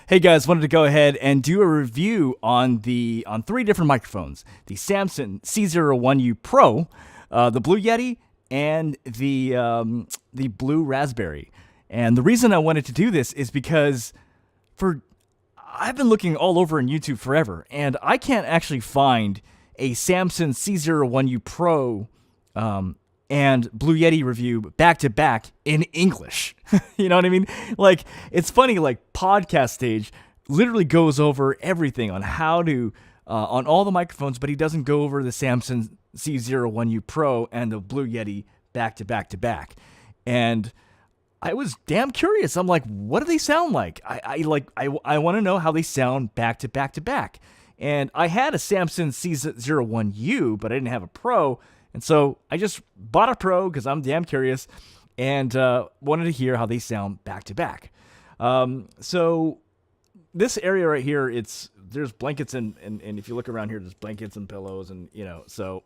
Hey guys, wanted to go ahead and do a review on three different microphones: the Samson C01u Pro, the Blue Yeti, and the Blue Raspberry. And the reason I wanted to do this is because I've been looking all over on YouTube forever, and I can't actually find a Samson C01u Pro and Blue Yeti review back to back in English. You know what I mean? Like, it's funny, like Podcast Stage literally goes over everything on how to, on all the microphones, but he doesn't go over the Samson C01u Pro and the Blue Yeti back to back to back. And I was damn curious. I'm like, what do they sound like? I want to know how they sound back to back to back. And I had a Samson C01u, but I didn't have a Pro. And so I just bought a Pro because I'm damn curious and wanted to hear how they sound back to back. So this area right here, there's blankets and if you look around here, there's blankets and pillows and, so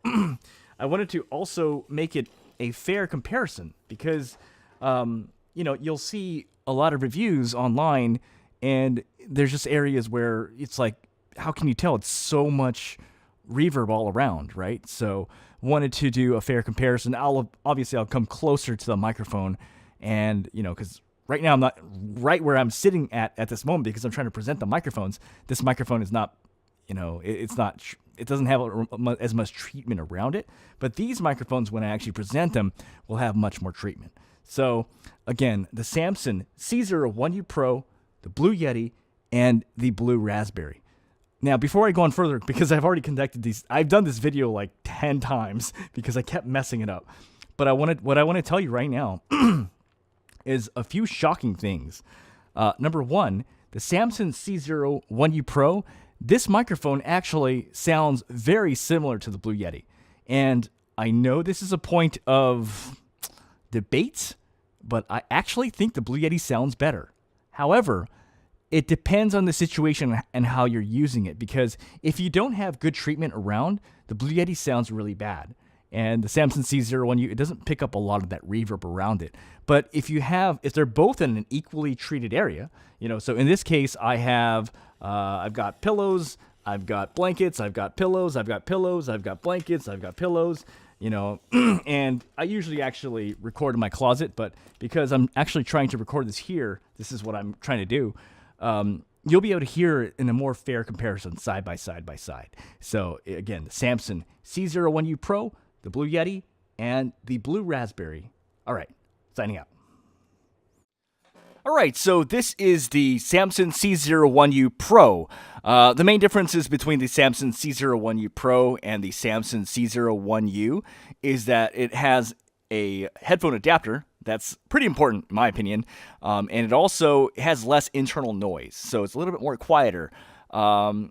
I wanted to also make it a fair comparison because, you'll see a lot of reviews online and there's just areas where it's like, how can you tell? It's so much reverb all around, right? So wanted to do a fair comparison. I'll come closer to the microphone and, because right now I'm not right where I'm sitting at this moment because I'm trying to present the microphones. This microphone is not, it doesn't have as much treatment around it, but these microphones, when I actually present them, will have much more treatment. So again, the Samson C01u Pro, the Blue Yeti, and the Blue Raspberry. Now, before I go on further, because I've already conducted these, I've done this video like 10 times because I kept messing it up. But what I want to tell you right now is a few shocking things. Number one, the Samson C01u Pro, this microphone actually sounds very similar to the Blue Yeti. And I know this is a point of debate, but I actually think the Blue Yeti sounds better. However, it depends on the situation and how you're using it, because if you don't have good treatment around, the Blue Yeti sounds really bad. And the Samson C01u, it doesn't pick up a lot of that reverb around it. But if they're both in an equally treated area, so in this case, I've got pillows, I've got blankets, I've got pillows, I've got pillows, I've got blankets, I've got pillows, and I usually actually record in my closet, but because I'm actually trying to record this here, this is what I'm trying to do. You'll be able to hear it in a more fair comparison side by side by side. So again, the Samson C01u Pro, the Blue Yeti, and the Blue Raspberry. All right, signing out. All right, so this is the Samson C01u Pro. The main differences between the Samson C01u Pro and the Samson C01u is that it has a headphone adapter. That's pretty important, in my opinion. And it also has less internal noise, so it's a little bit more quieter. I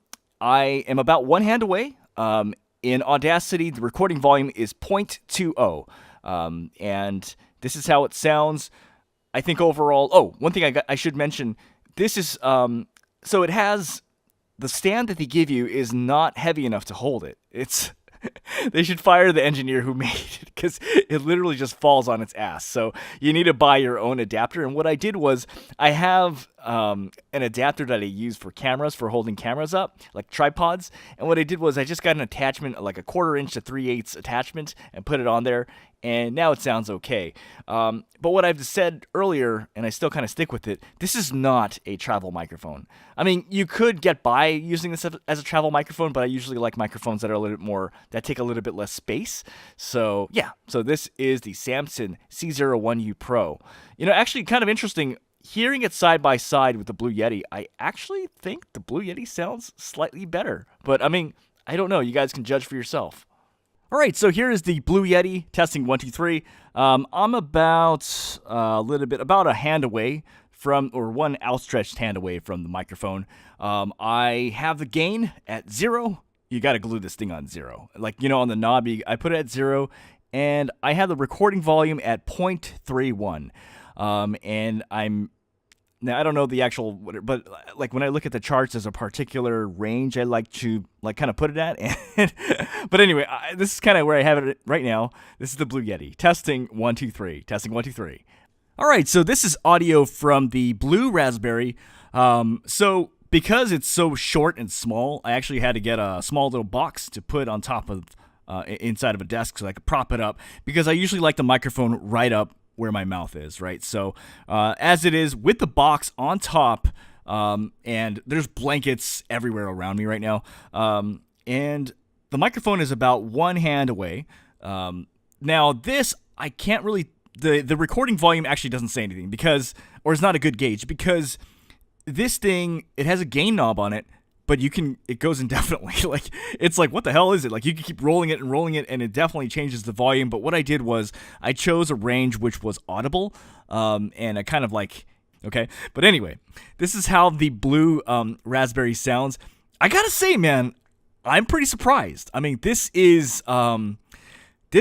am about one hand away. In Audacity, the recording volume is 0.20. And this is how it sounds. I think overall... one thing I should mention. This is... so it has... The stand that they give you is not heavy enough to hold it. It's... They should fire the engineer who made it because it literally just falls on its ass. So you need to buy your own adapter. And what I did was I have an adapter that I use for cameras, for holding cameras up, like tripods. And what I did was I just got an attachment, like a 1/4 inch to 3/8 attachment, and put it on there. And now it sounds okay. But what I've said earlier, and I still kind of stick with it, this is not a travel microphone. I mean, you could get by using this as a travel microphone, but I usually like microphones that are a little bit more, that take a little bit less space. So yeah, so this is the Samson C01u Pro. Actually kind of interesting, hearing it side by side with the Blue Yeti, I actually think the Blue Yeti sounds slightly better. But I mean, I don't know, you guys can judge for yourself. All right, so here is the Blue Yeti, testing 1, 2, 3. I'm about a hand away from, or one outstretched hand away from the microphone. I have the gain at 0. You got to glue this thing on 0. Like, on the knob, I put it at 0, and I have the recording volume at 0.31. And now, I don't know the actual, but like when I look at the charts, there's a particular range I like to kind of put it at. But anyway, this is kind of where I have it right now. This is the Blue Yeti. Testing 1, 2, 3. Testing 1, 2, 3. All right, so this is audio from the Blue Raspberry. So because it's so short and small, I actually had to get a small little box to put on top of inside of a desk so I could prop it up, because I usually like the microphone right up where my mouth is, right? So as it is with the box on top, and there's blankets everywhere around me right now, and the microphone is about one hand away. Now this, I can't really, the recording volume actually doesn't say anything because, or it's not a good gauge, because this thing, it has a gain knob on it, but it goes indefinitely. Like, it's like, what the hell is it? Like, you can keep rolling it, and it definitely changes the volume. But what I did was I chose a range which was audible, and I kind of like, okay. But anyway, this is how the Blue Raspberry sounds. I gotta say, man, I'm pretty surprised. I mean, this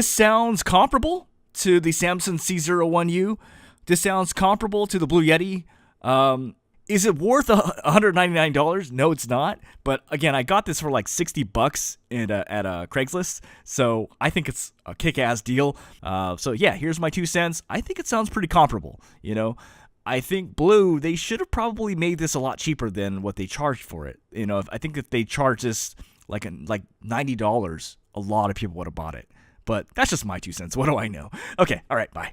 sounds comparable to the Samson C01u. This sounds comparable to the Blue Yeti. Is it worth $199? No, it's not. But again, I got this for like $60 at Craigslist, so I think it's a kick-ass deal. So yeah, here's my 2 cents. I think it sounds pretty comparable. You know, I think Blue, they should have probably made this a lot cheaper than what they charged for it. You know, I think if they charged this like $90, a lot of people would have bought it. But that's just my 2 cents. What do I know? Okay, all right, bye.